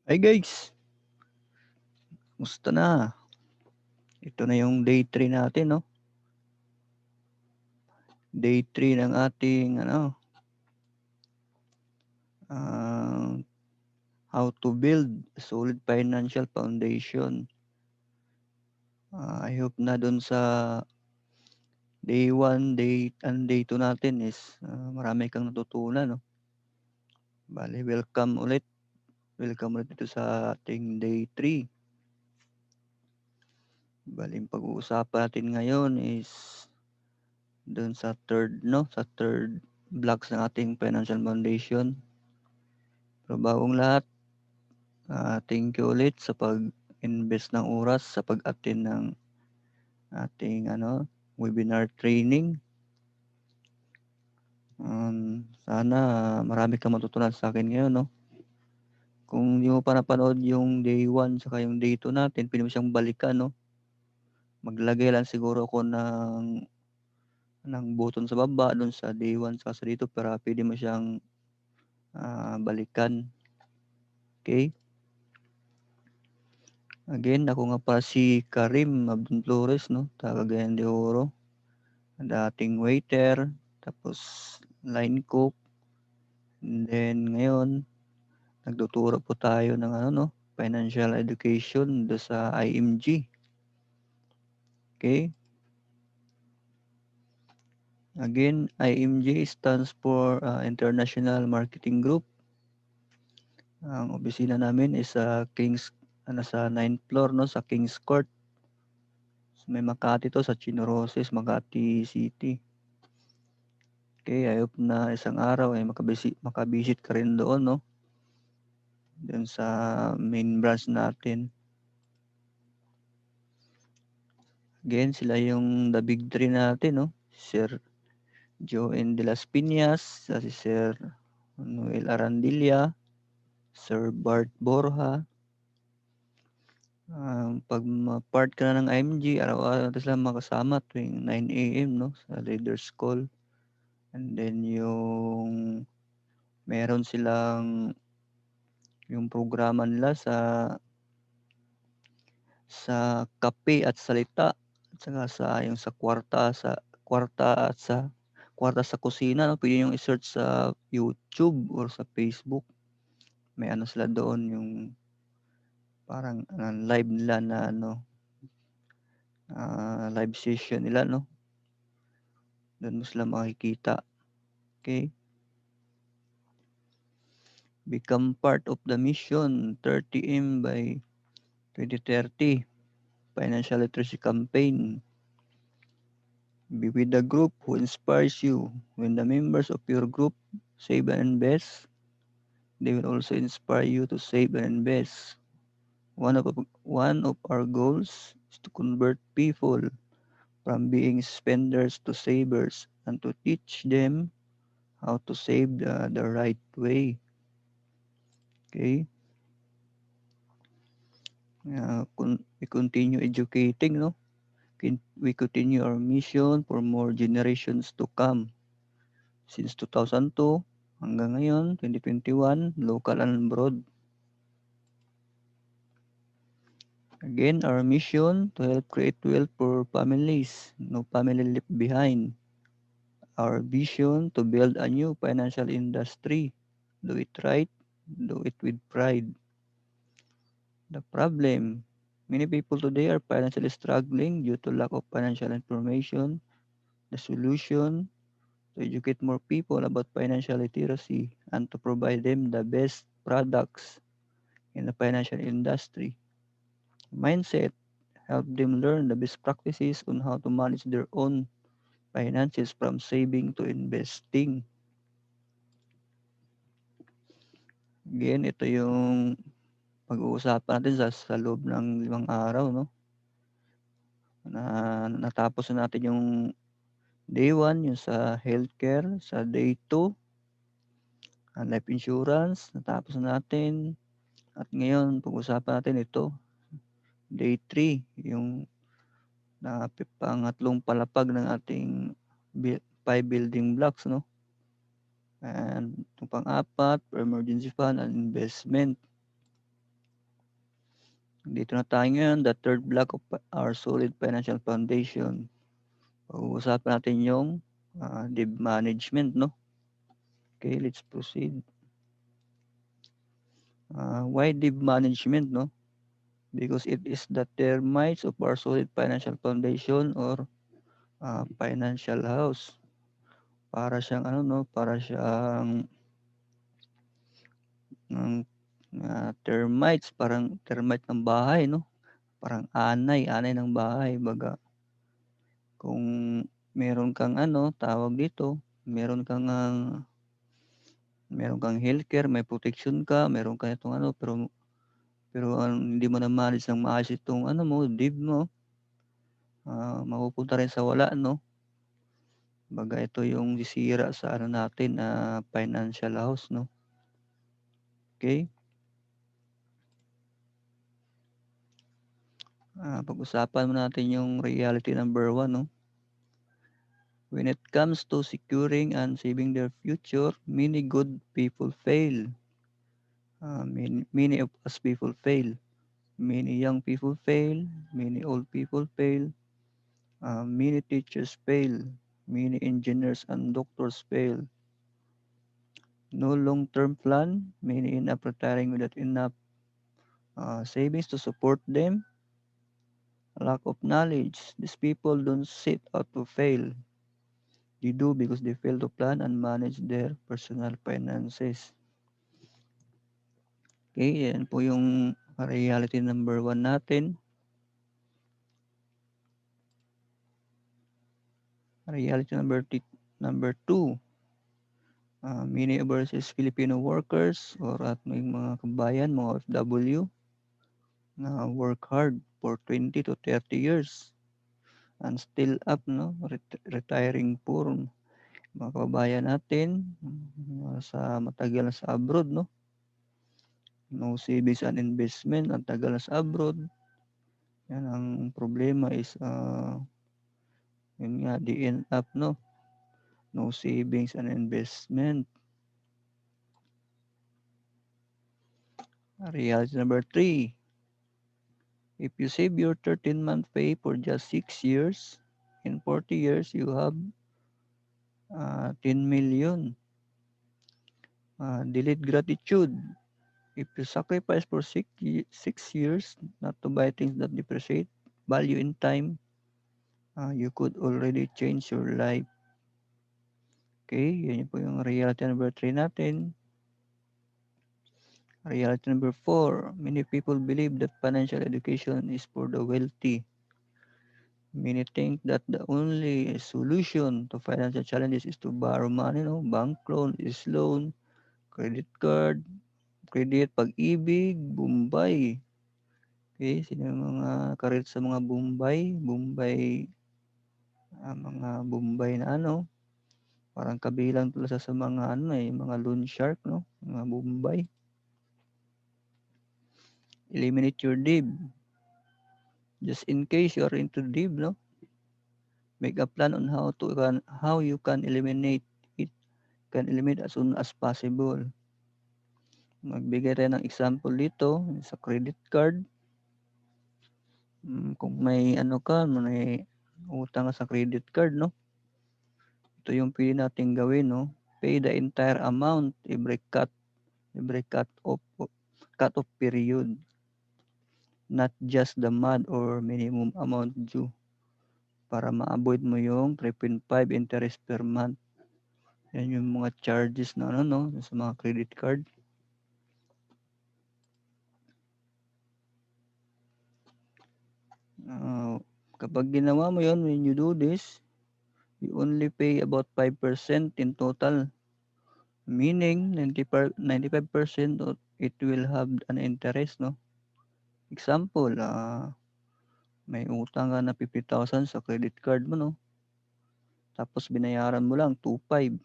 Hi guys, musta na? Ito na yung day 3 natin, no? Day 3 ng ating, ah, how to build a solid financial foundation. I hope na dun sa day 1, day 2 natin is marami kang natutunan, no? Bale, welcome ulit. Welcome ulit dito sa ating day 3. Bale, yung pag-uusapan natin ngayon is dun sa third, no? Sa third blocks ng ating financial foundation. Pero bagong lahat, thank you ulit sa pag-invest ng oras sa pag-attend ng ating webinar training. Sana marami kang matutunan sa akin ngayon, no? Kung di mo pa napanood yung day 1 saka yung day 2 natin, pwede mo siyang balikan, no? Maglagay lang siguro ako ng button sa baba doon sa day 1 saka sa day 2 para pwede mo siyang balikan. Okay? Again, ako nga pa si Karim Abdul Flores, no? Taga Cagayan de Oro. Dating waiter, tapos line cook, and then ngayon nagtuturo po tayo ng financial education do sa IMG. Okay? Again, IMG stands for International Marketing Group. Ang opisina namin is sa sa 9th floor, no, sa Kings Court. So, may Makati to, sa Chino Roces, Makati City. Okay, I hope na isang araw ay makabisit ka rin doon, no? Doon sa main branch natin. Again, sila yung the big three natin, no? Sir Joen de las Piñas, si Sir Noel Arandilla, Sir Bart Borja. Pag part ka na ng IMG, araw-araw natin sila makasama tuwing 9 a.m. no? Sa leaders call. And then meron silang yung programa nila sa kape at salita at saka yung sa kwarta sa kusina, no? Pwede yung i-search sa YouTube or sa Facebook. May sila doon yung parang live nila na live session nila, no? Doon mo sila makikita. Okay? Become part of the mission 30M by 2030 financial literacy campaign. Be with the group who inspires you. When the members of your group save and invest, they will also inspire you to save and invest. One of our goals is to convert people from being spenders to savers and to teach them how to save the right way. Okay? We continue educating, no? We continue our mission for more generations to come. Since 2002 hanggang ngayon, 2021, local and abroad. Again, our mission to help create wealth for families, no family left behind. Our vision to build a new financial industry. Do it right, do it with pride. The problem, many people today are financially struggling due to lack of financial information. The solution, to educate more people about financial literacy and to provide them the best products in the financial industry. Mindset, help them learn the best practices on how to manage their own finances from saving to investing. Again, ito yung pag-uusapan natin sa loob ng 5 araw, no? Natapos na natin yung day 1, yung sa healthcare, sa day 2, ang life insurance, natapos na natin. At ngayon, pag-usapan natin ito, day 3, yung pangatlong palapag ng ating 5 building blocks, no? And yung pang-apat, emergency fund and investment. Dito na tayo ngayon, the third block of our solid financial foundation. Pag-uusapan natin yung debt management, no? Okay, let's proceed. Why debt management, no? Because it is the termites of our solid financial foundation or financial house. Para siyang ano, no? Para siyang termites, parang termite ng bahay, no? Parang anay ng bahay. Baga, kung meron kang ano, tawag dito, meron kang healthcare, may protection ka, meron ka itong ano, pero hindi mo na manage ng maayos itong ano mo, dib mo, mapupunta rin sa wala, no? Baga ito yung sisira sa ano natin, financial house, no? Okay? Pag-usapan mo natin yung reality number 1, no? When it comes to securing and saving their future, many good people fail. Many of us people fail. Many young people fail. Many old people fail. Many teachers fail. Many engineers and doctors fail. No long-term plan. Many end up retiring without enough savings to support them. Lack of knowledge. These people don't set out to fail. They do because they fail to plan and manage their personal finances. Okay, yan po yung reality number 1 natin. Reality number 2. Many overseas Filipino workers or at mga kabayan, mga OFW, na work hard for 20 to 30 years and still up, no? Retiring poor. Mga kababayan natin, sa matagal na sa abroad, no? No savings and investment, ang tagal na sa abroad. Yan ang problema is, yun nga, the end up, no? No savings and investment. Reality number 3. If you save your 13-month pay for just 6 years, in 40 years, you have 10 million. Delete gratitude. If you sacrifice for 6 years not to buy things that depreciate value in time, you could already change your life. Okay, yan po yung reality number 3 natin. Reality number 4. Many people believe that financial education is for the wealthy. Many think that the only solution to financial challenges is to borrow money, no? Bank loan, is loan, credit card, credit, pag-ibig, Bombay. Okay, sino yung mga karit sa mga Bombay, mga Bombay na ano, parang kabilang pala sa mga ano mga loan shark, no? Mga Bombay. Eliminate your debt. Just in case you are into debt, no? Make a plan on how you can eliminate it. Can eliminate as soon as possible. Magbigay tayo ng example dito sa credit card. Kung may ano ka, may utang ka sa credit card, no? Ito yung pwede nating gawin, no? Pay the entire amount every cut off period, not just the month or minimum amount due para ma-avoid mo yung 3.5 interest per month. Yan yung mga charges na ano, no, sa mga credit card. Kapag ginawa mo yon, when you do this, you only pay about 5% in total. Meaning, 95% of it will have an interest, no? Example, may utang ka na 50,000 sa credit card mo, no? Tapos binayaran mo lang 2.5.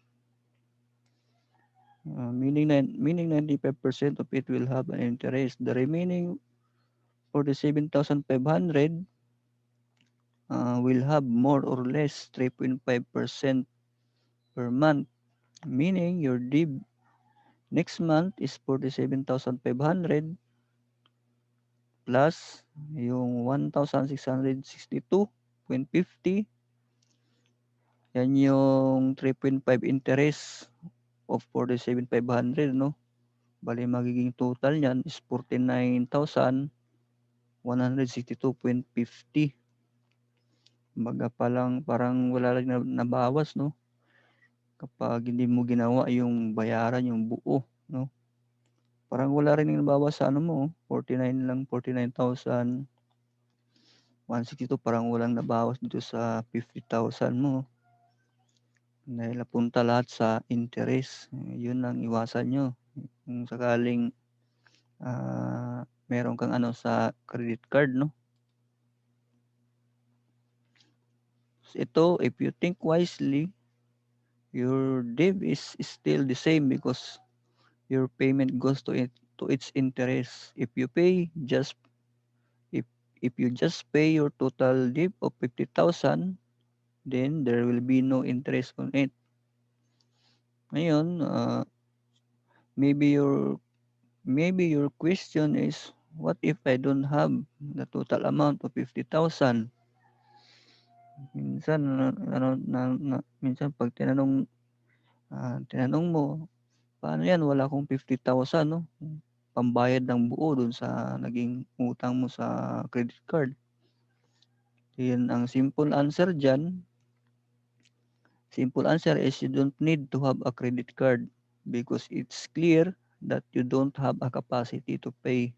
Meaning 95% of it will have an interest. The remaining 47,500 will have more or less 3.5% per month. Meaning your debt. Next month is 47,500. plus yung 1,662.50, yan yung 3.5 interest of 47,500, no? Bali magiging total niyan is 49,162.50. Kumbaga parang wala ring nabawas, no? Kapag hindi mo ginawa yung bayaran yung buo, no? Parang wala rin nabawas sa ano mo, 49 lang, 49,162, parang walang nabawas dito sa 50,000 mo. Dahil napunta lahat sa interest. Yun ang iwasan nyo. Kung sakaling meron kang ano sa credit card, no? So ito, if you think wisely, your debt is still the same because your payment goes to its interest. If if you just pay your total debt of 50,000, then there will be no interest on it. Ngayon, maybe your question is, what if I don't have the total amount of 50,000? Minsan minsan pag tinanong mo, paano 'yan wala akong 50,000, no? Pambayad ng buo dun sa naging utang mo sa credit card. Yan ang simple answer is you don't need to have a credit card because it's clear that you don't have a capacity to pay.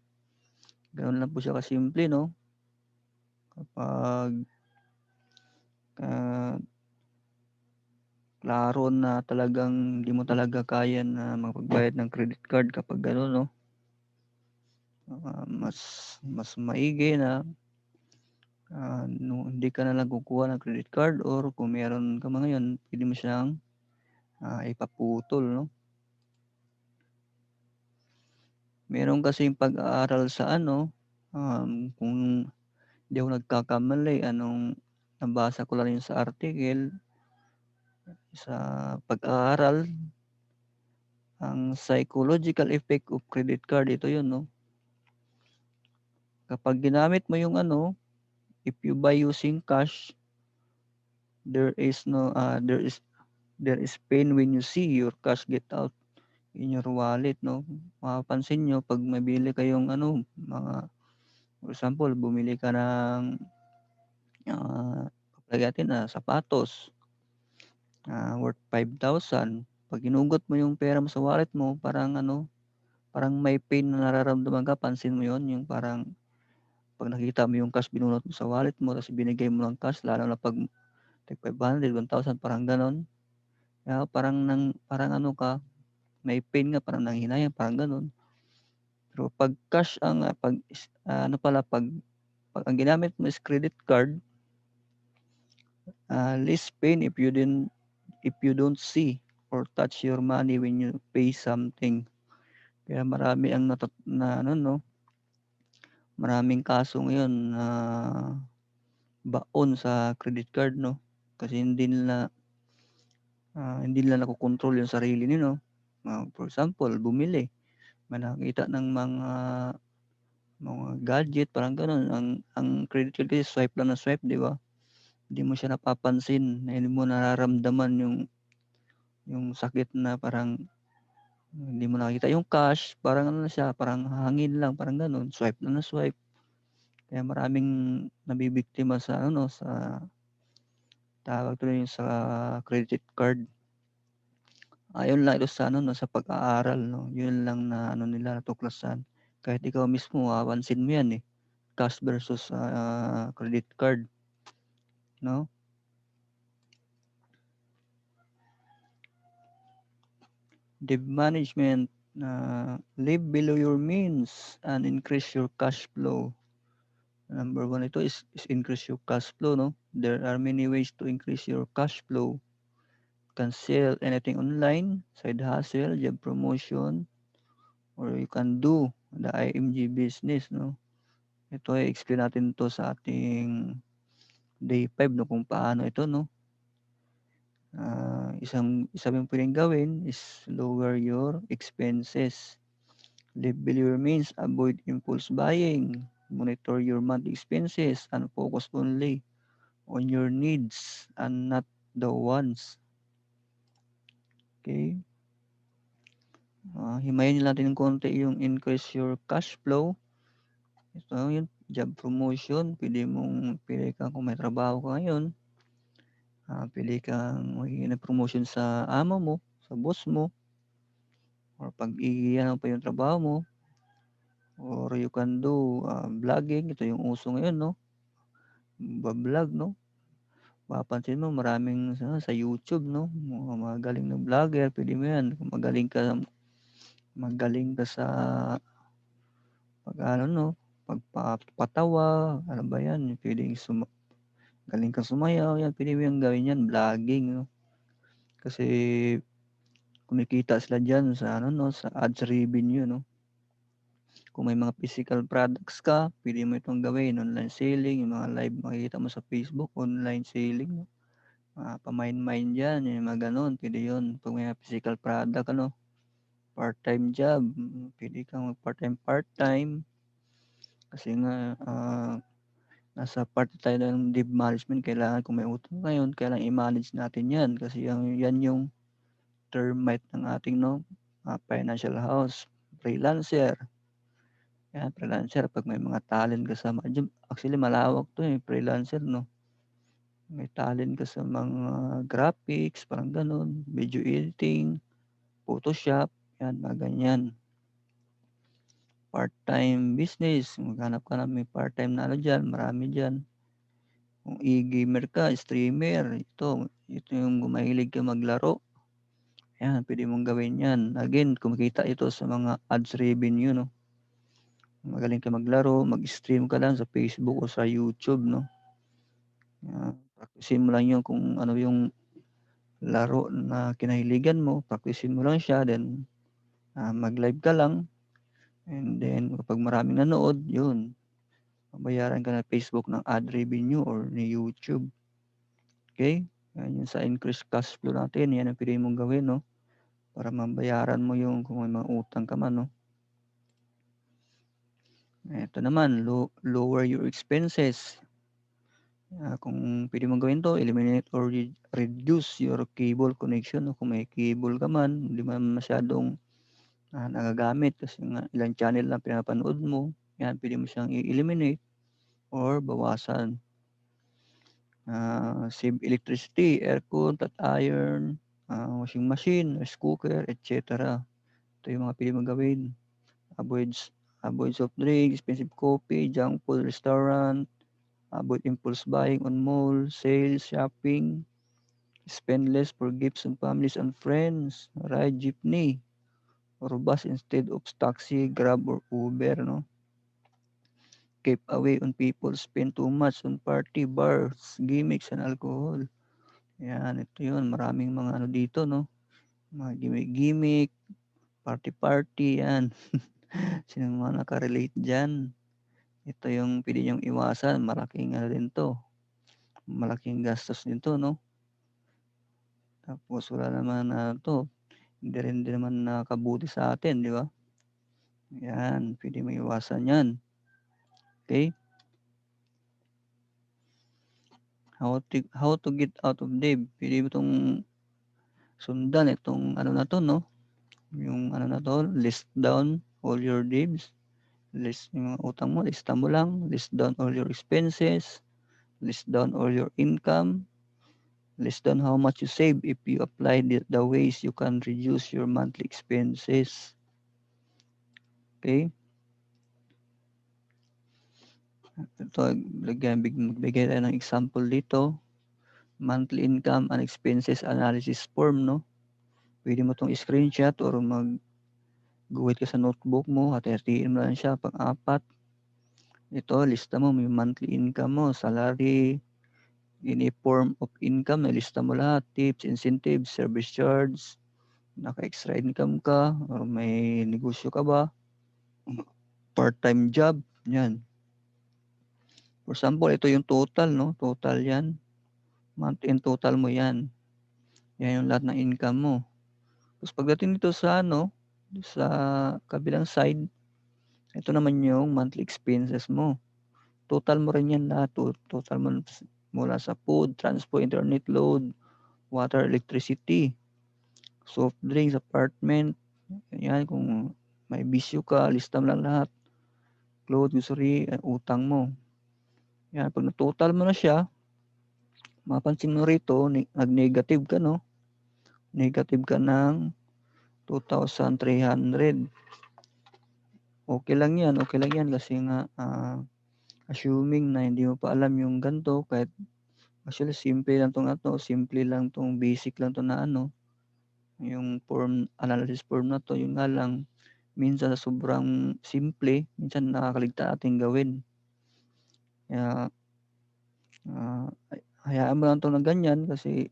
Gano'n lang po siya kasimple, no? Kapag ah, klaro na talagang hindi mo talaga kaya na makapagbayad ng credit card kapag gano'n, no? Mas mas maigi na hindi ka na lang kukuha ng credit card, or kung meron ka man ngayon, puwede mo siyang ipaputol, 'no? Meron kasing pag-aaral sa ano, kung di ako nagkakamali, nabasa ko lang yun sa article, sa pag-aaral, ang psychological effect of credit card, ito yun, 'no? Kapag ginamit mo yung if you buy using cash, there is pain when you see your cash get out in your wallet, 'no? Mapapansin niyo 'pag mabili kayong mga for example, bumili ka ng, palagay natin, sapatos, worth 5,000. 'Pag hinugot mo yung pera mo sa wallet mo, parang may pain na nararamdaman ka, pansin mo yun? Yung parang 'pag nakita mo yung cash binunot mo sa wallet mo tapos binigay mo ng cash, lalo na 'pag tag 500, 1,000, parang gano'n. Parang ka, may pain nga, parang nanghihinayang, parang gano'n. Pero 'pag cash ang, 'pag ang ginamit mo is credit card, less pain if you don't see or touch your money when you pay something. Kaya marami ang maraming kaso ngayon na baon sa credit card, 'no? Kasi hindi nila nakokontrol yung sarili nila, 'no? For example, bumili, may nakakita ng mga gadget, parang gano'n. Ang credit card kasi swipe lang ng swipe, 'di ba? Hindi mo siya napapansin, hindi mo nararamdaman yung sakit na parang hindi mo nakikita yung cash, parang ano na siya, parang hangin lang, parang gano'n, swipe lang ng swipe. Kaya maraming nabibiktima sa tawag tuloy sa credit card. Ayon lang ito sa 'no, sa pag-aaral, 'no, 'yun lang na nila natuklasan. Kahit ikaw mismo mapapansin mo 'yan, cash versus, credit card, 'no? Debt management, live below your means and increase your cash flow. Number one ito is increase your cash flow, 'no? There are many ways to increase your cash flow. You can sell anything online, side hustle, job promotion, or you can do the IMG business, 'no? Ito ay explain natin 'to sa ating day 5, 'no, kung paano ito, 'no. Isa mong puwedeng gawin is lower your expenses. Live below your means, avoid impulse buying. Monitor your monthly expenses and focus only on your needs and not the wants. Okay? Himayin natin ng konti yung increase your cash flow. Ito yun, job promotion. Pili ka kung may trabaho ka ngayon. Pili kang magiging ng promotion sa amo mo, sa boss mo, or pag iyan pa yung trabaho mo, or you can do vlogging. Ito yung uso ngayon, no? Vlog, no? Mapapansin mo maraming sa YouTube, no? Mga magaling na vlogger, pwede mo yan. Kung magaling ka sa pag ano, no? Pagpapatawa, ano ba yan? Pwedeng galing ka sumayaw, yan. Pwede mo yan gawin yan, vlogging, no? Kasi kumikita sila diyan sa ano, no? Sa ads revenue, no? Kung may mga physical products ka, pwede mo itong gawin. Online selling, yung mga live makikita mo sa Facebook, online selling, no? Pamain-main dyan, yung mga ganun, pwede yun. Pag may physical product, ano, part-time job, pwede kang part-time. Kasi nga, nasa part tayo ng debt management, kailangan kung may utang ngayon, kailangan i-manage natin yan. Kasi yan yung termite ng ating financial house. Freelancer. Yan, freelancer, pag may mga talent ka sa job, actually malawak to freelancer, no? May talent ka sa mga graphics, parang ganun, video editing, Photoshop, yan, mga ganyan. Part-time business, maghanap ka na may part-time na ano dyan, marami dyan. Kung e-gamer ka, streamer, ito yung mahilig ka maglaro, yan, pwede mong gawin yan. Again, kumikita ito sa mga ads revenue, no? Magaling ka maglaro, mag-stream ka lang sa Facebook o sa YouTube, no? Practicein mo lang yung kung ano yung laro na kinahiligan mo, practicein mo lang siya, then mag-live ka lang, and then kapag maraming nanood, yun, babayaran ka ng Facebook ng ad revenue or ni YouTube. Okay? Yan yung sa increased cash flow natin, yan ang pwede mong gawin, no? Para mabayaran mo yung kung may mga utang ka man, no? Ito naman, lower your expenses. Kung pwede mong gawin to, eliminate or reduce your cable connection. No? Kung may cable ka man, hindi man masyadong nagagamit kasi nga ilang channel lang pinapanood mo, yan, pwede mo siyang i-eliminate or bawasan. Save electricity, aircon, hot iron, washing machine, rice cooker, etc. Ito yung mga pwede mong gawin. Avoid soft drink, expensive coffee, junk food, restaurant, avoid impulse buying on mall, sales, shopping, spend less for gifts and families and friends, ride jeepney or bus instead of taxi, Grab or Uber, no? Keep away on people spend too much on party, bars, gimmicks, and alcohol. Yan, ito yun. Maraming mga ano dito, no? Mga gimmick, party, yan. Sino mga nakarelate dyan? Ito yung pwede niyong iwasan. Malaking ano din to. Malaking gastos din to, no? Tapos wala naman to. Hindi rin din naman nakabuti sa atin, di ba? Yan, pwede mo iwasan yan. Okay? How to get out of debt. Pwede mo itong sundan itong ano na to, no? Yung ano na to, list down all your debts. List yung mga utang mo, lista mo lang. List down all your expenses. List down all your income. List down how much you save if you apply the ways you can reduce your monthly expenses. Okay? Ito, magbigay tayo ng example dito. Monthly income and expenses analysis form, no? Pwede mo itong screenshot or guhit ka sa notebook mo at hatiin mo lang siya pang-apat. Ito, lista mo, may monthly income mo, salary, any form of income, lista mo lahat, tips, incentives, service charge, naka-extra income ka, or may negosyo ka ba, part-time job, yan. For example, ito yung total, no? Total yan. Month in total mo yan. Yan yung lahat ng income mo. Tapos pagdating dito sa sa kabilang side, Ito naman yung monthly expenses mo. Total mo rin yan lahat. Total mo mula sa food, transport, internet load, water, electricity, soft drinks, apartment. Yan, kung may bisyo ka, lista mo lang lahat. Clothes, grocery, utang mo. Yan, pag na-total mo na siya, mapansin mo rito, nag-negative ka, no? Negative ka ng 2,300. Okay lang yan kasi nga assuming na hindi mo pa alam yung ganito, kahit actually simple lang tong basic lang to na yung analysis form na to, yun nga lang minsan sa sobrang simple, minsan nakakaligtaan nating gawin. Kaya hayaan mo lang 'to na ganyan kasi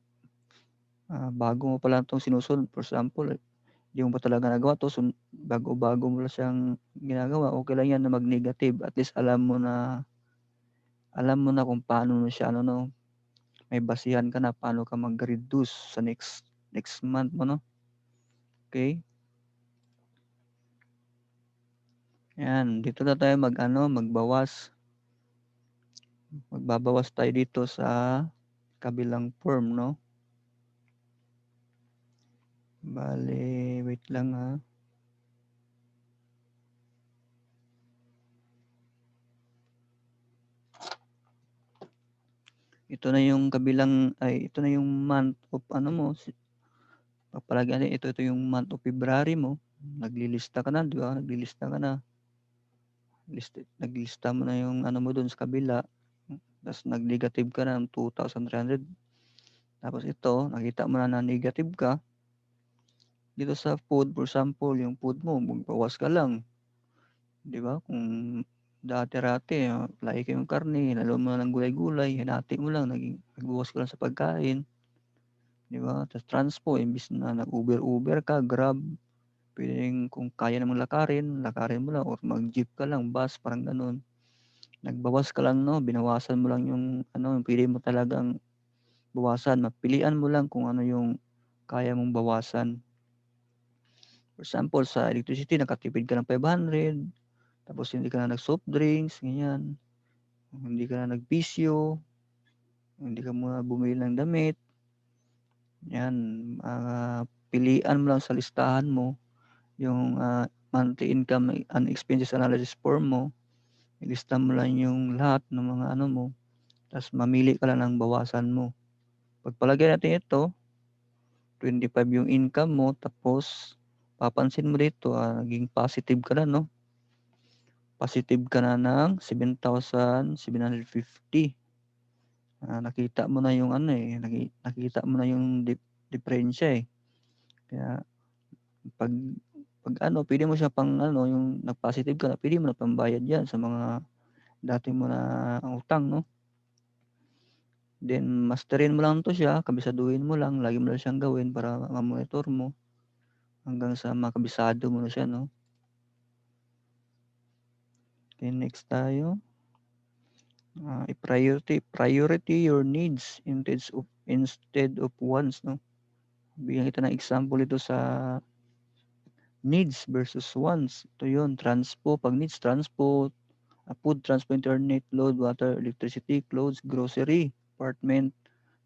bago mo pa lang 'tong sinusunod. For example, di mo pa talaga nagawa 'to, bago mo lang siyang ginagawa, okay lang 'yan na mag-negative. At least alam mo na kung paano mo siya may basehan ka na paano ka mag-reduce sa next month mo, 'no? Okay. Yan, dito na tayo magbawas. Magbabawas tayo dito sa kabilang form, 'no? Bale, wait lang, Ito na yung ito na yung month of mo, papalagay natin ito yung month of February mo. Naglilista ka na, 'di ba? Naglista mo na yung mo dun sa kabila. Tapos nag-negative ka na ng 2,300. Tapos ito, nakita mo na negative ka. Dito sa food, for example, yung food mo, magbawas ka lang. 'Di ba? Kung dati-rati, lagi kayong karne, lalo mo ng gulay-gulay, hinati mo lang, nagbawas ka lang sa pagkain. 'Di ba? Tapos transpo, imbis na nag-Uber ka, Grab, puwedeng kung kaya namang lakarin mo lang or mag-jeep ka lang, bus, parang gano'n. Nagbawas ka lang, 'no, binawasan mo lang yung yung pili mo talagang bawasan, pilian mo lang kung ano yung kaya mong bawasan. For example, sa electricity nakatipid ka ng 500, tapos hindi ka na nag-soft drinks, ganyan. Hindi ka na nagbisyo, hindi ka muna bumili ng damit. 'Yan, pilian mo lang sa listahan mo yung, monthly income and expenses analysis form mo. Ilista mo lang yung lahat ng mga mo, ta's mamili ka lang ng bawasan mo. Pagpalagay natin ito, 25 yung income mo, tapos papansin mo dito, naging positive ka na, 'no? Positive ka na ng 7,750. Nakita mo na yung nakita mo na yung diperensiya, eh. Kaya 'pag puwede mo siya yung nag-positive ka na, puwede mo na pambayad 'yan sa mga dati mo na utang, 'no? Then masterin mo lang 'to siya, kabisaduhin mo lang, lagi mo lang siyang gawin para ma-monitor mo hanggang sa makabisado mo na siya, 'no? Then next tayo, priority your needs instead of wants, 'no? Bigyan kita ng example ito sa needs versus wants. Ito 'yun, 'pag needs, transport, food, transport, internet, load, water, electricity, clothes, grocery, apartment,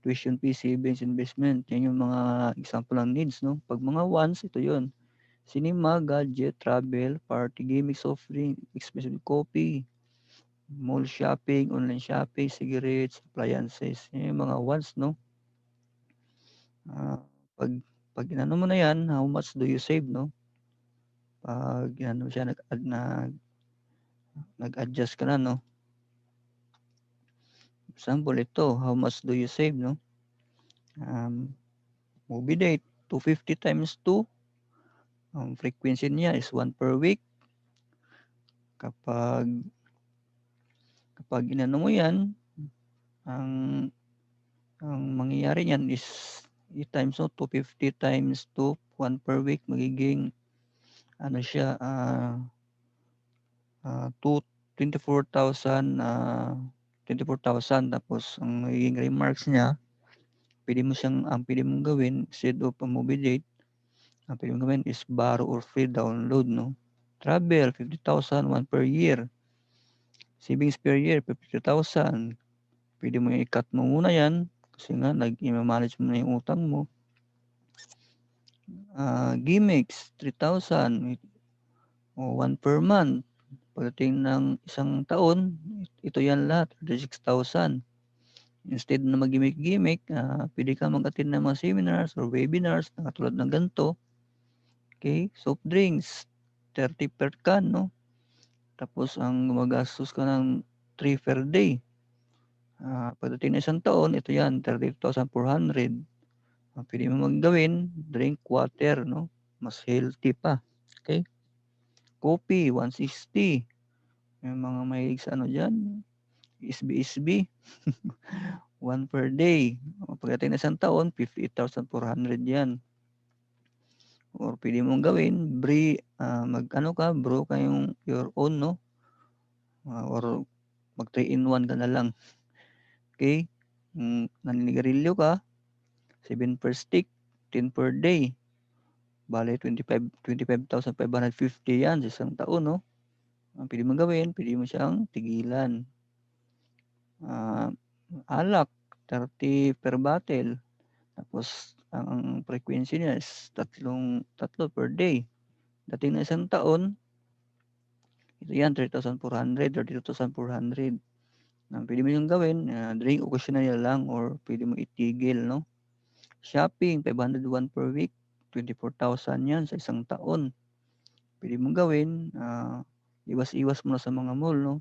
tuition fee, savings, investment. Yan yung mga example ng needs, 'no? 'Pag mga wants, ito 'yun, cinema, gadget, travel, party, gaming, soft drink, expensive coffee, mall shopping, online shopping, cigarettes, appliances. Yan yung mga wants, 'no? Ah, 'pag 'pag inano mo na 'yan, how much do you save, 'no? 'Pag inano siya, nag-adjust ka na, 'no? Example ito, how much do you save, 'no? Movie date, 250 times 2, ang frequency niya is 1 per week. Kapag kapag inano mo 'yan, ang ang mangyayari niyan is i-times mo, 250 times 2, 1 per week, magiging siya, two 24,000, 24,000. Tapos ang magiging remarks niya, puwede mong gawin instead of a movie date, ang puwede mong gawin is borrow or free download, 'no? Travel, 50,000, one per year. Savings per year, 50,000. Pwede mo i-cut mo muna yan kasi nga nag-manage mo na yung utang mo. Gimmicks, 3,000 o 1 per month. Pagdating ng isang taon, ito yan lahat, 36,000. Instead na mag-gimmick-gimmick, pwede ka mag-attend ng mga seminars or webinars na katulad ng ganito. Okay, soft drinks, 30 per can, no? Tapos ang gumagastos ka ng 3 per day. Pagdating ng isang taon, ito yan, 32,400. Pwede mo gawin, drink water, no? Mas healthy pa. Okay? Coffee, 160. Yung mga mahilig sa ano dyan, isbi-isbi, 1 per day. Pagdating ng isang taon, 58,400 yan. Or pwede mong gawin, mag-ano ka, brew ka your own, no? Or mag 3 in 1 ka na lang. Okay? Naninigarilyo ka, 7 per stick, 10 per day. Bale, 25,550 yan sa isang taon, no? Ang pwede mong gawin, pwede mo siyang tigilan. Alak, 30 per bottle. Tapos, ang frequency niya is tatlo per day. Dating na isang taon, ito yan, 3,400 or 2,400. Pwede mo yung gawin, drink occasionally lang or pwede mo itigil, no? Shopping, 501 per week, 24,000 yan sa isang taon. Pwede mong gawin, iwas-iwas muna sa mga mall, no?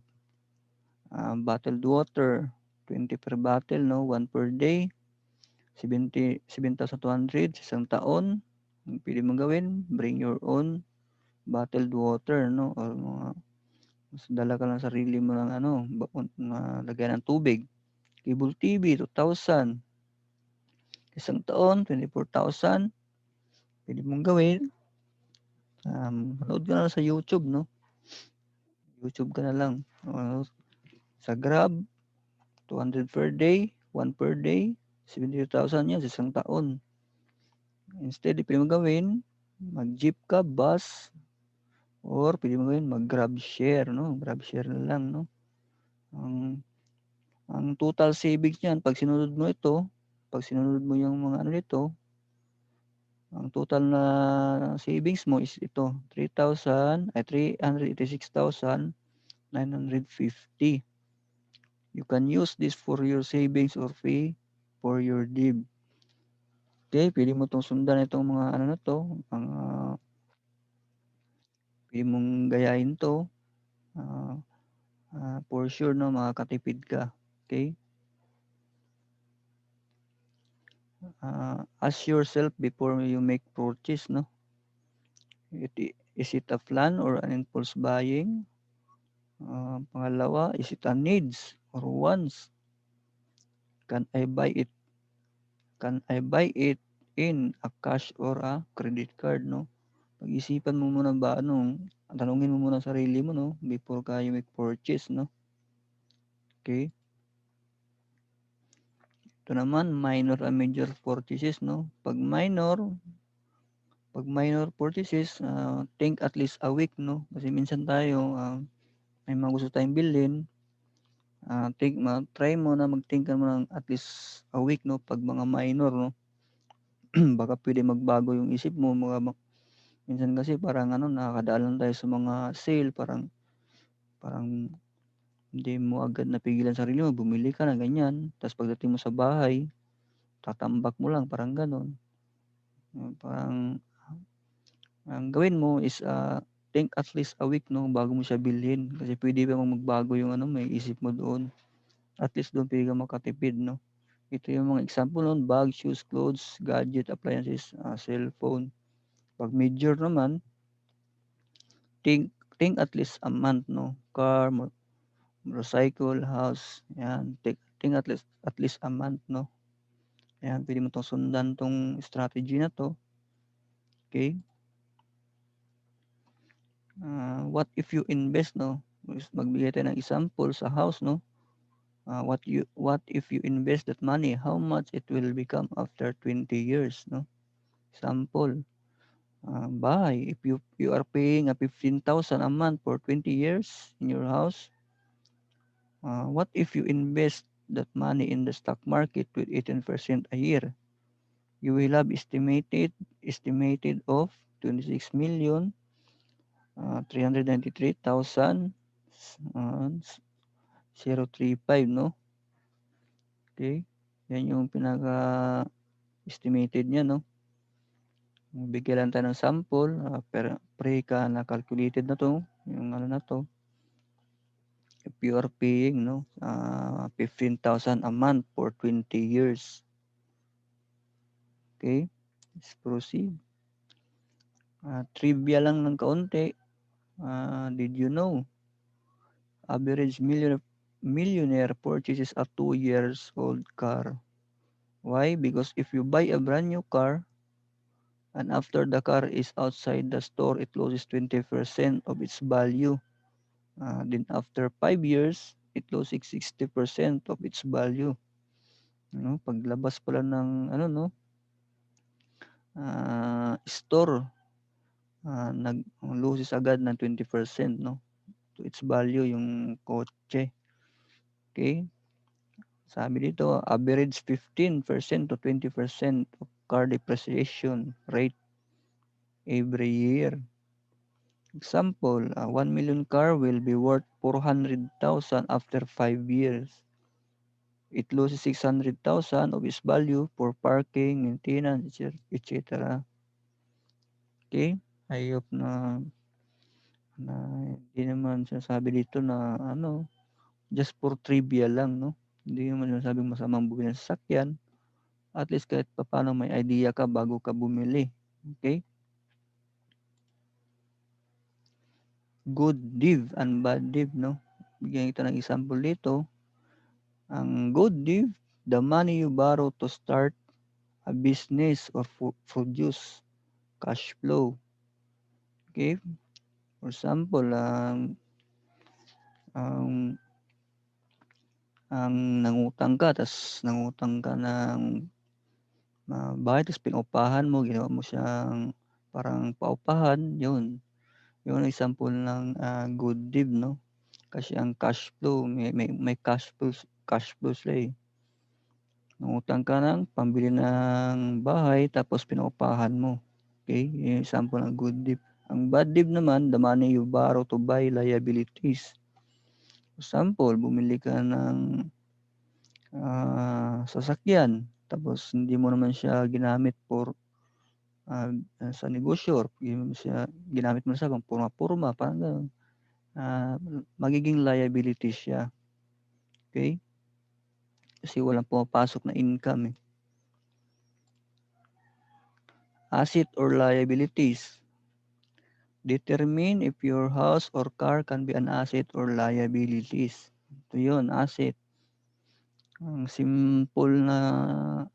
Bottled water, 20 per bottle, no? 1 per day, 7,200 sa isang taon. Pwede mong gawin, bring your own bottled water, no? Or mga dala ka lang sarili mo ng ano, lagyan ng tubig. Cable TV, 2,000. Isang taon, 24,000. Pwede mong gawin. Manood ka na lang sa YouTube, no? YouTube ka na lang. Sa Grab, 200 per day, 1 per day, 70,000 yan sa isang taon. Instead, pwede mo gawin, mag-jeep ka, bus, or pwede mo gawin, mag-grab share, no? Grab share na lang, no? Ang total savings niyan, pag sinunod mo yung mga ano nito, ang total na savings mo is ito, 386,950. You can use this for your savings or pay for your DIB. Okay, pwede mo itong sundan itong mga ano na to, pwede mong gayahin to, for sure, no, makakatipid ka. Okay? Ask yourself before you make purchase, no? Is it a plan or an impulse buying? Pangalawa, is it a needs or wants? Can I buy it? Can I buy it in a cash or a credit card, no? Pag-isipan mo muna ba tanungin mo muna sarili mo, no, before ka you make purchase, no? Okay? Ito naman, minor and major purchases, no? Pag minor purchases, think at least a week, no? Kasi minsan tayo, may mga gusto tayong bilhin, try mo na mag-think ka mo ng at least a week, no? Pag mga minor, no? Baka pwede magbago yung isip mo, minsan kasi parang nakakadaan lang tayo sa mga sale, parang hindi mo agad napigilan sarili mo, bumili ka na ganyan. Tapos pagdating mo sa bahay, tatambak mo lang, parang gano'n. Parang ang gawin mo is, think at least a week, no, bago mo siya bilhin. Kasi pwede pa magbago yung may isip mo doon. At least doon pwede kang makatipid, no. Ito yung mga example no'n, bag, shoes, clothes, gadget, appliances, cellphone. Pag major naman, think at least a month, no. Car, motorcycle, house, yan. Think at least a month, no. Ayan, pwede mo 'tong sundan 'tong strategy na 'to. Okay? What if you invest, no? Magbigay tayo ng example sa house, no? What if you invest that money, how much it will become after 20 years, no? Example, Bahay. If you are paying 15,000 a month for 20 years in your house, what if you invest that money in the stock market with 18% a year? You will have estimated of 26 million 393,000 uh, 035, no? Okay? Yan yung pinaka-estimated niya, no? Bigyan lang tayo ng sample, pre-ka na calculated na to, yung ano na to. If you are paying, no, 15,000 a month for 20 years. Okay? Let's proceed. Trivia lang ng kaunti. Did you know average millionaire purchases a 2 years old car? Why? Because if you buy a brand new car and after the car is outside the store, it loses 20% of its value. Then after 5 years, it loses 60% of its value. No, paglabas pala ng ano no, store, nag-loses agad ng 20%, no, to its value yung kotse. Okay? Sabi dito, average 15% to 20% of car depreciation rate every year. Example, 1 million car will be worth 400,000 after 5 years. It loses 600,000 of its value for parking, maintenance, etc. Okay? I hope na hindi naman sinasabi dito na ano, just for trivia lang, no? Hindi naman sinasabing masamang bumili ng sasakyan. At least kahit papaano may idea ka bago ka bumili. Okay? Good div and bad div, no? Bigyan kita ng example dito. Ang good div, the money you borrow to start a business or produce cash flow. Okay? For example, ang nangutang ka, tas nangutang ka ng bahay, tas pinupahan mo, ginawa mo siyang parang paupahan, yun. Yun ang example ng good div, no? Kasi ang cash flow, may cash flow sila eh. Nangutang ka ng pambili ng bahay, tapos pinupahan mo. Okay? Yung example ng good div. Ang bad div naman, the money you borrow to buy liabilities. For example, bumili ka ng sasakyan, tapos hindi mo naman siya ginamit for sa negosyo, or ginamit mo siya pang purma-purma, parang gano'n. Magiging liability siya. Okay? Kasi walang pumapasok na income eh. Asset or liabilities. Determine if your house or car can be an asset or liabilities. Ito yun, asset. Ang simple na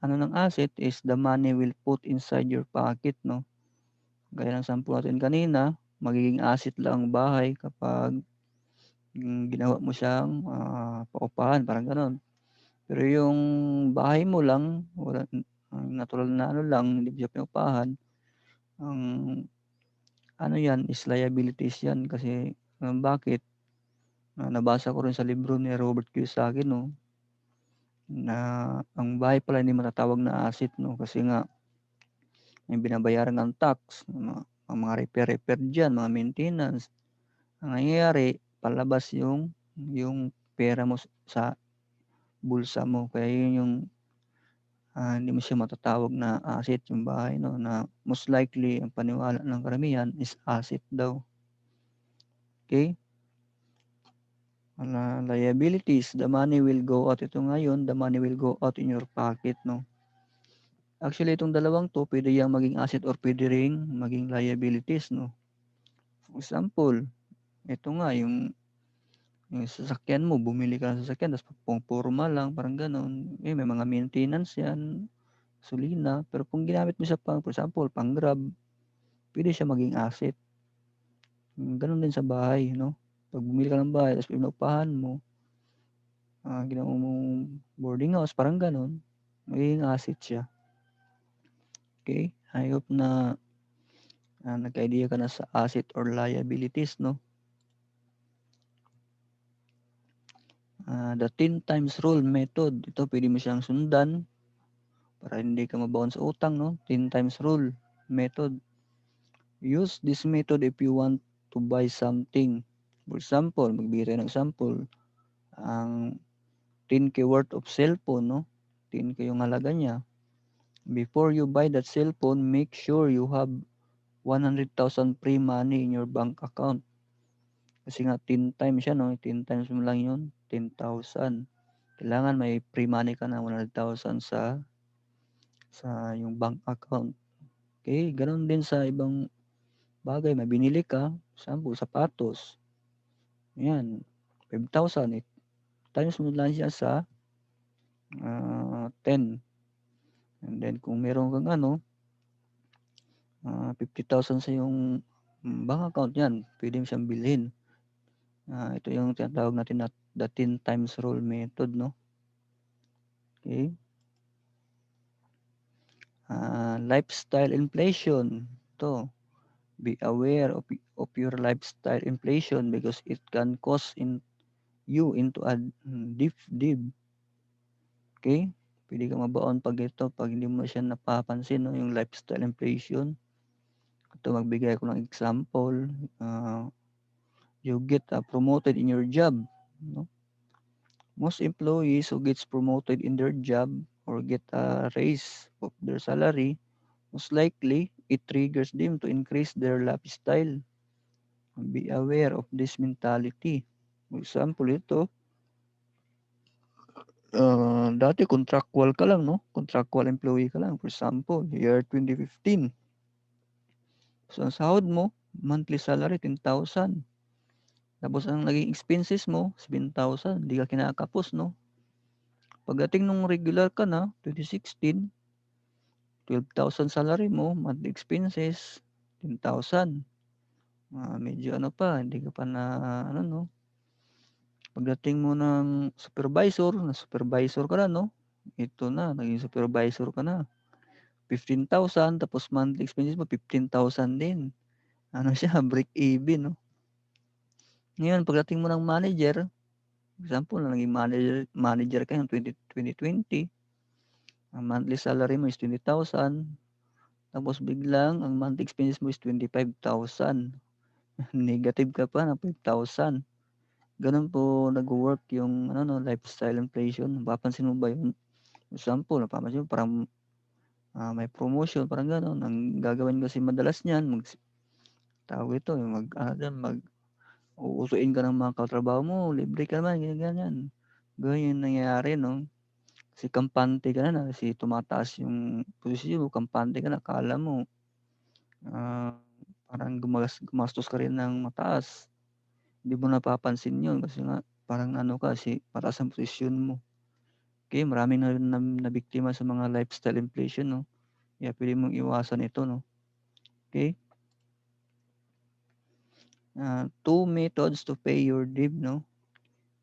ano ng asset is the money will put inside your pocket, no? Gaya ng sample natin kanina, magiging asset lang ang bahay kapag ginawa mo siyang paupahan, parang gano'n. Pero yung bahay mo lang, wala, natural na ano lang, hindi mo siya pinaupahan, ang ano yan is liabilities yan kasi bakit? Nabasa ko rin sa libro ni Robert Kiyosaki, no, na ang bahay pala hindi matatawag na asset, no, kasi nga may binabayaran ng tax, ang mga repair diyan, mga maintenance. Ang nangyayari, palabas yung pera mo sa bulsa mo. Kaya yun yung hindi mo siya matatawag na asset yung bahay, no, na most likely ang paniwala ng karamihan is asset daw. Okay? Liabilities, the money will go out. Ito ngayon, the money will go out in your pocket, no. Actually, itong dalawang to, pwede yang maging asset or pwede ring maging liabilities, no. For example, ito nga, yung sasakyan mo, bumili ka ng sasakyan, tapos purma lang, parang gano'n. Eh, may mga maintenance yan, gasolina. Pero kung ginamit mo siya for example, pang Grab, pwede siya maging asset. Gano'n din sa bahay, no. Pag bumili ka ng bahay, tapos pinaupahan mo, ginawa mong boarding house, parang gano'n, magiging asset siya. Okay? I hope na Nagka-idea ka na sa asset or liabilities, no? The 10 times rule method, ito pwede mo siyang sundan para hindi ka mabaon sa utang, no? 10 times rule method. Use this method if you want to buy something. For example, magbigay tayo ng example, ang 10K worth of cellphone, no? 10K yung halaga niya. Before you buy that cellphone, make sure you have 100,000 free money in your bank account. Kasi nga 10 times siya, no? 10 times mo lang yun, 10,000. Kailangan may free money ka na 100,000 sa yung bank account. Okay, ganoon din sa ibang bagay, may binili ka, example, sapatos. Yan, 5,000, times mo lang siya sa 10. And then kung meron kang 50,000 sa yung bank account, yan, pwede mo siyang bilhin. Ito yung tinatawag natin na the 10 times rule method, no? Okay. Lifestyle inflation. Ito, be aware of your lifestyle inflation because it can cause you into a deep deep. Okay? Pwede ka mabaon pag hindi mo siya napapansin, no, yung lifestyle inflation. Ito, magbigay ako ng example. You get promoted in your job, no? Most employees who gets promoted in their job or get a raise of their salary, most likely it triggers them to increase their lifestyle. Be aware of this mentality. For example, ito, dati contractual ka lang, no? Contractual employee ka lang. For example, year 2015. So, ang sahod mo, monthly salary, 10,000. Tapos, ang naging expenses mo, 7,000. Hindi ka kinakapos, no? Pagdating nung regular ka na, 2016, 12,000 salary mo, monthly expenses, 10,000. Medyo pa, hindi ka pa na, no? Pagdating mo ng supervisor ka na, no? Ito na, naging supervisor ka na. 15,000 tapos monthly expenses mo 15,000 din. Siya, break even, no? Ngayon, pagdating mo ng manager, example, naging manager ka yung 2020, ang monthly salary mo is 20,000, tapos biglang ang monthly expenses mo is 25,000. Negative ka pa ng 5,000. Ganun po nag-work yung lifestyle inflation. Mapapansin mo ba yun? Example, napapansin mo parang may promotion, parang gano'n. Ang gagawin kasi madalas niyan, tawag ito, uusuin ka ng mga katrabaho mo, libre ka naman, ganyan. Ganyan yung nangyayari, no? Kasi kampante ka na, kasi tumataas yung posisyon mo, kampante ka na, akala mo, parang gumastos ka rin ng mataas. Hindi mo napapansin yun kasi nga, parang kasi mataas ang posisyon mo. Okay, maraming na biktima sa mga lifestyle inflation, no? Kaya pwede mong iwasan ito, no? Okay? 2 methods to pay your debt, no?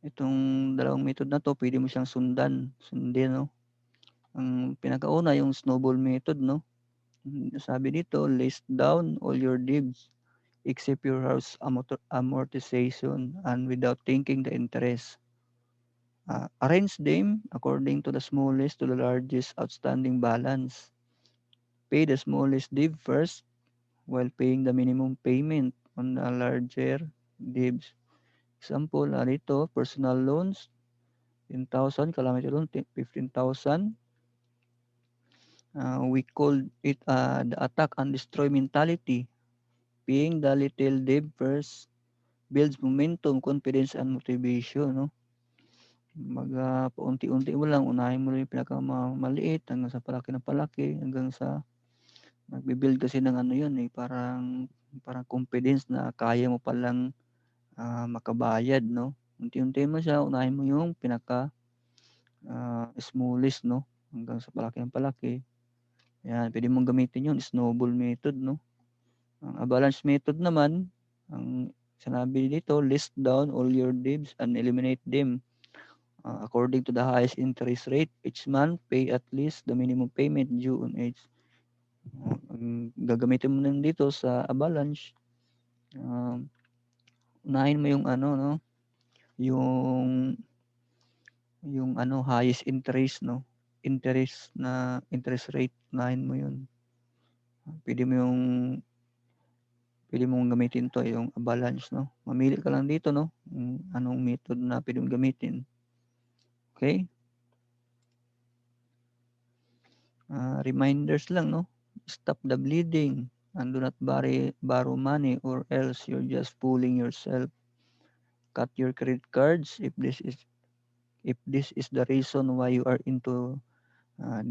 Itong dalawang method na 'to pwede mo siyang sundin, no? Ang pinakauna yung snowball method, no? Sabi dito, list down all your debts except your house amortization and without thinking the interest. Arrange them according to the smallest to the largest outstanding balance. Pay the smallest debt first while paying the minimum payment on the larger debts. Example, dito, personal loans, 10,000, calamity loan, 15,000. We call it the attack and destroy mentality. Paying the little debt first builds momentum, confidence, and motivation, no? Paunti-unti mo lang, unahin mo lang yung pinakamaliit hanggang sa palaki na palaki, hanggang sa nagbi-build kasi ng yun, parang confidence na kaya mo palang makabayad, no? Unti-unti mo siya, unahin mo yung smallest, no? Hanggang sa palaki ng palaki. Yan, pwede mong gamitin yun, snowball method, no? Ang avalanche method naman, ang sinabi dito, list down all your debts and eliminate them. According to the highest interest rate each month, pay at least the minimum payment due on each. Ang gagamitin mo lang dito sa Avalanche, um, unahin mo yung ano 'no, yung highest interest 'no, interest rate, unahin mo yun. Puwede mo yung puwede mong gamitin 'to, yung Avalanche 'no. Mamili ka lang dito 'no, kung anong method na puwede mong gamitin, okey? Reminders lang 'no, stop the bleeding and do not borrow money or else you're just fooling yourself. Cut your credit cards if this is the reason why you are into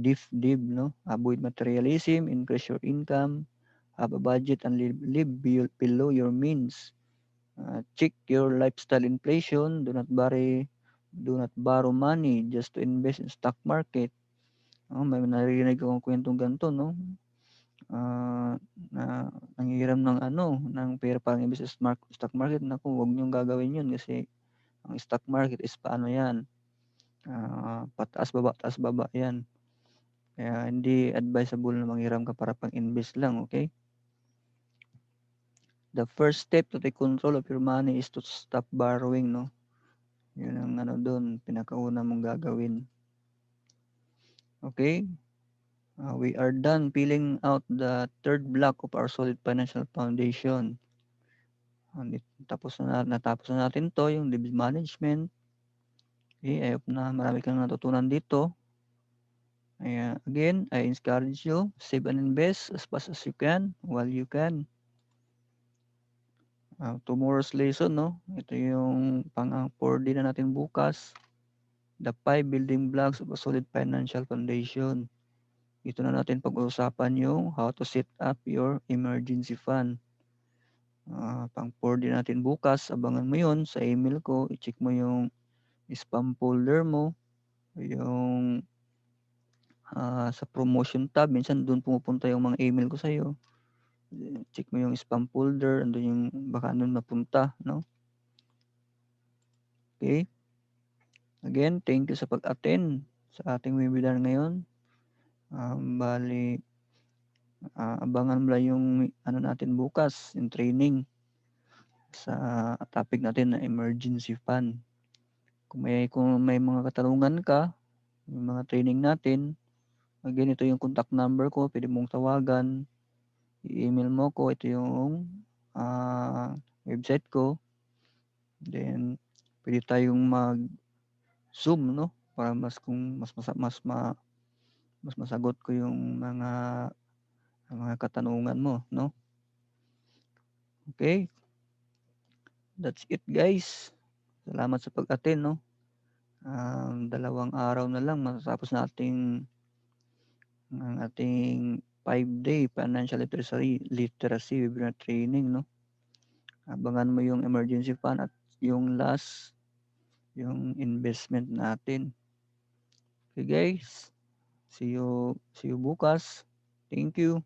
DIF, 'no. Avoid materialism, increase your income, have a budget and live below your means. Check your lifestyle inflation, do not borrow money just to invest in stock market. May naririnig akong kuwentong ganito 'no, na nanghihiram ng ng pera para imbes sa stock market. Naku, huwag niyong gagawin 'yun kasi ang stock market is paano 'yan, pataas baba 'yan. Kaya hindi advisable na manghiram ka para pang-invest lang, okay? The first step to take control of your money is to stop borrowing 'no. 'Yun ang dun, pinakauna mong gagawin. Okay. We are done filling out the third block of our solid financial foundation. Natapos na natin 'to, yung debt management. Okay, I hope na marami kang natutunan dito. Again, I encourage you, save and invest as fast as you can, while you can. Tomorrow's lesson 'no, ito yung 4D na natin bukas, the 5 building blocks of a solid financial foundation. Ito na natin pag-uusapan yung how to set up your emergency fund. Pang 4D natin bukas, abangan mo yun sa email ko, i-check mo yung spam folder mo, yung sa promotion tab, minsan dun pumupunta yung mga email ko sa'yo. Check mo yung spam folder, andun yung baka andun mapunta 'no. Okay. Again, thank you sa pag-attend sa ating webinar ngayon. Bale, abangan mo lang yung natin bukas, yung training sa topic natin na emergency fund. Kung may mga katanungan ka, yung mga training natin, again, ito yung contact number ko, pwede mong tawagan, i-email mo ko, ito yung website ko. Then pwede tayong mag-Zoom 'no, para mas masagot ko yung mga katanungan mo 'no. Okay, that's it guys. Salamat sa pag-attend 'no. 2 araw na lang matatapos nating ang ating 5-day financial literacy webinar training 'no. Abangan mo yung emergency fund at yung last, yung investment natin. Okay guys, see you bukas. Thank you.